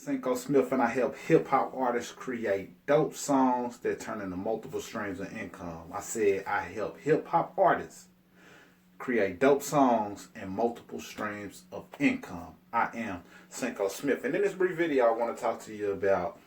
Cinco Smith, and I help hip hop artists create dope songs that turn into multiple streams of income. I said I help hip hop artists create dope songs and multiple streams of income. I am Cinco Smith, and in this brief video, I want to talk to you about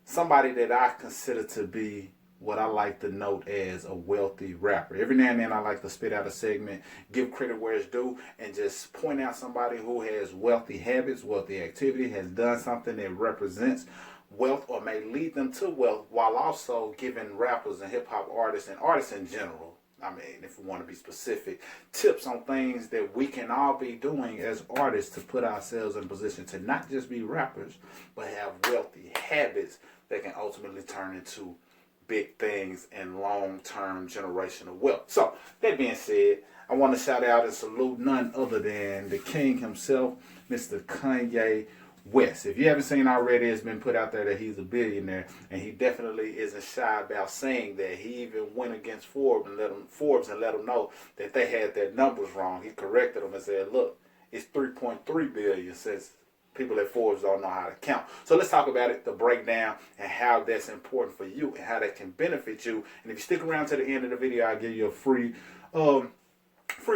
somebody that I consider to be what I like to note as a wealthy rapper. Every now and then I like to spit out a segment, give credit where it's due, and just point out somebody who has wealthy habits, wealthy activity, has done something that represents wealth or may lead them to wealth, while also giving rappers and hip-hop artists and artists in general, I mean, if we want to be specific, tips on things that we can all be doing as artists to put ourselves in a position to not just be rappers, but have wealthy habits that can ultimately turn into big things and long-term generational wealth. So, that being said, I want to shout out and salute none other than the king himself, Mr. Kanye West. If you haven't seen already, it's been put out there that he's a billionaire, and he definitely isn't shy about saying that. He even went against Forbes and let them know that they had their numbers wrong. He corrected them and said, look, it's 3.3 billion, since people at Forbes don't know how to count. So let's talk about it, the breakdown, and how that's important for you and how that can benefit you. And if you stick around to the end of the video, I'll give you a free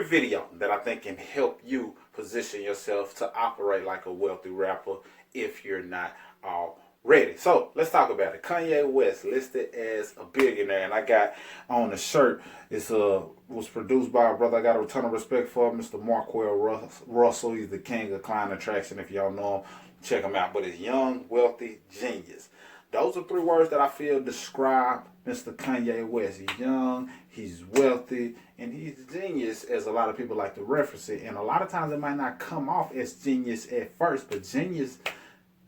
video that I think can help you position yourself to operate like a wealthy rapper if you're not already. So let's talk about it. Kanye West listed as a billionaire, and I got on the shirt. It's was produced by a brother I got a ton of respect for, Mr. Marquell Russell. He's the king of client attraction. If y'all know him, check him out. But it's young, wealthy, genius. Those are three words that I feel describe Mr. Kanye West. He's young, he's wealthy, and he's genius, as a lot of people like to reference it. And a lot of times it might not come off as genius at first, but genius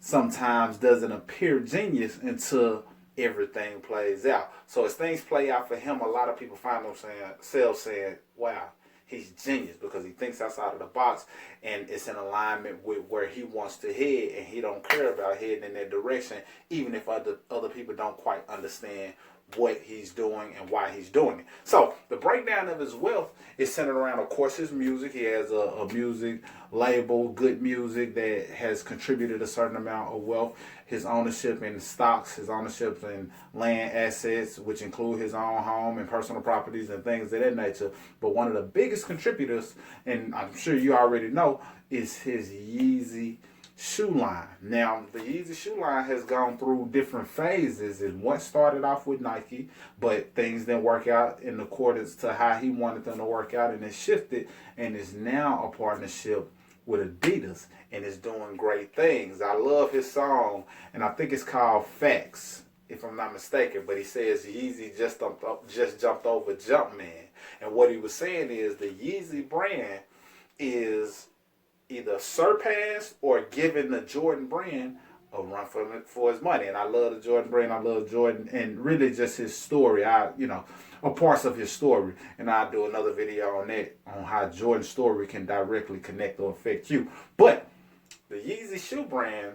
sometimes doesn't appear genius until everything plays out. So as things play out for him, a lot of people find themselves saying, wow, he's genius, because he thinks outside of the box and it's in alignment with where he wants to head, and he don't care about heading in that direction, even if other people don't quite understand what he's doing and why he's doing it. So the breakdown of his wealth is centered around, of course, his music. He has a music label, Good Music, that has contributed a certain amount of wealth. His ownership in stocks, his ownership in land assets, which include his own home and personal properties and things of that nature. But one of the biggest contributors, and I'm sure you already know, is his Yeezy shoe line. Now, the Yeezy shoe line has gone through different phases. It once started off with Nike, but things didn't work out in accordance to how he wanted them to work out, and it shifted, and is now a partnership with Adidas, and is doing great things. I love his song, and I think it's called Facts, if I'm not mistaken, but he says Yeezy just jumped over Jumpman. And what he was saying is the Yeezy brand is either surpassed or given the Jordan brand a run for his money. And I love the Jordan brand. I love Jordan, and really just his story. A parts of his story. And I'll do another video on that, on how Jordan's story can directly connect or affect you. But the Yeezy shoe brand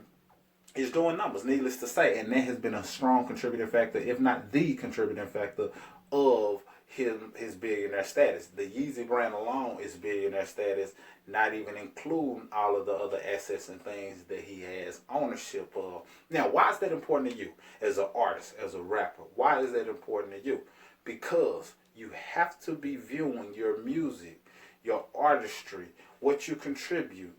is doing numbers, needless to say. And that has been a strong contributing factor, if not the contributing factor, of his billionaire status. The Yeezy brand alone is billionaire status, not even including all of the other assets and things that he has ownership of. Now, why is that important to you as an artist, as a rapper? Why is that important to you? Because you have to be viewing your music, your artistry, what you contribute,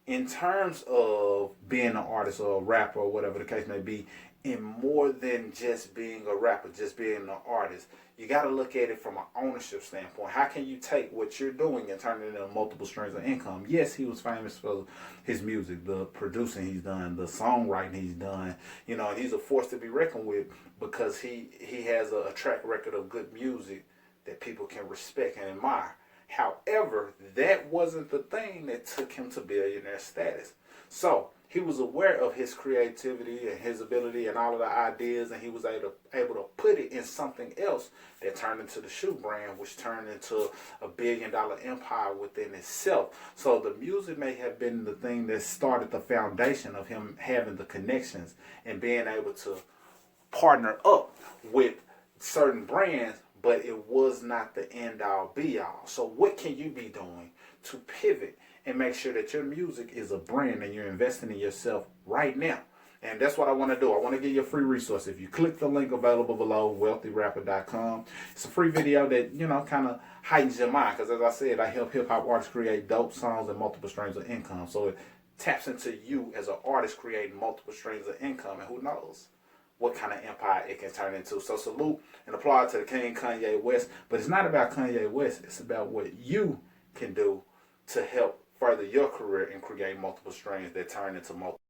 in terms of being an artist or a rapper or whatever the case may be, in more than just being a rapper, just being an artist. You got to look at it from an ownership standpoint. How can you take what you're doing and turn it into multiple streams of income? Yes, he was famous for his music, the producing he's done, the songwriting he's done. And he's a force to be reckoned with, because he has a track record of good music that people can respect and admire. However, that wasn't the thing that took him to billionaire status. So he was aware of his creativity and his ability and all of the ideas, and he was able to put it in something else that turned into the shoe brand, which turned into a $1 billion empire within itself. So the music may have been the thing that started the foundation of him having the connections and being able to partner up with certain brands, but it was not the end all be all. So what can you be doing to pivot and make sure that your music is a brand and you're investing in yourself right now? And that's what I want to do. I want to give you a free resource. If you click the link available below, wealthyrapper.com, it's a free video that, kind of heightens your mind. Because as I said, I help hip hop artists create dope songs and multiple streams of income. So it taps into you as an artist creating multiple streams of income. And who knows what kind of empire it can turn into. So salute and applaud to the King Kanye West. But it's not about Kanye West. It's about what you can do to help further your career and create multiple streams that turn into multiple.